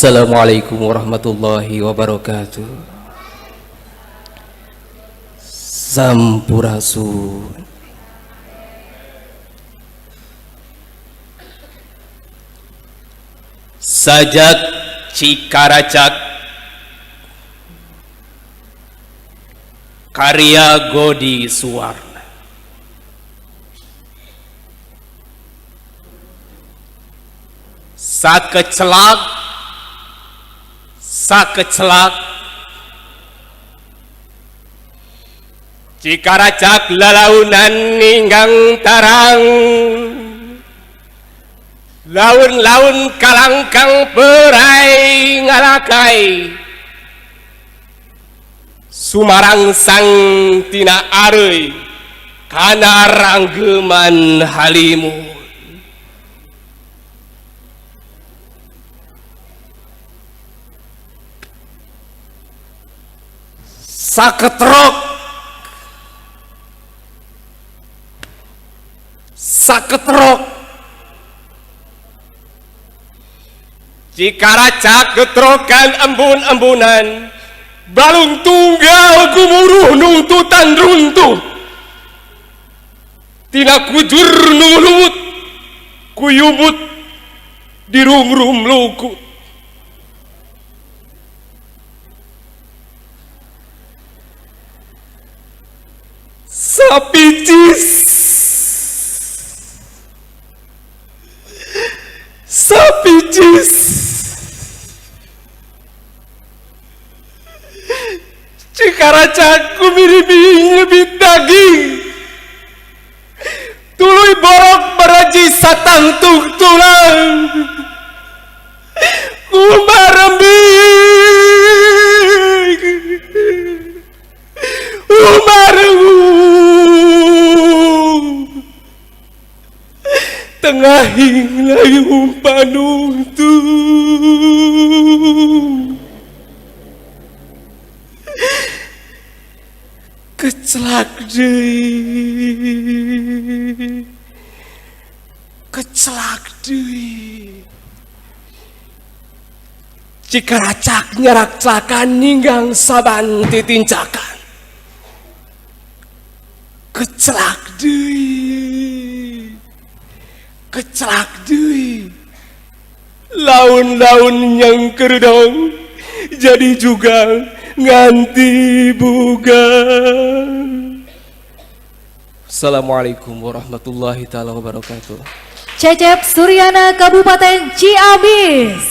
Assalamualaikum warahmatullahi wabarakatuh. Sampurasun. Sajak Cikaracak karya Godi Suwarna. Sakecelak Cikaracak lalaunan ninggang tarang, laun-laun kalangkang perai ngalakai, Sumarang sang tina areuy kana ranggeman halimun. Saketrok Cikaracak getrokan embun-embunan, balung tunggal gumuruh nungtutan runtuh, tina kujur nuluut kuyubut dirungrum lukut. Sapicis Cikaracak kumiribi nyebit daging, tuluy borok baraji satangtung tulang, tengahing layung panungtung, kecelak deui Cikaracak nyerak celakan ninggang saban titincakan, kecelak deui laun-laun yang kerdong jadi juga nganti buga. Assalamualaikum warahmatullahi taala wabarakatuh. Cecep Suryana, Kabupaten Ciamis.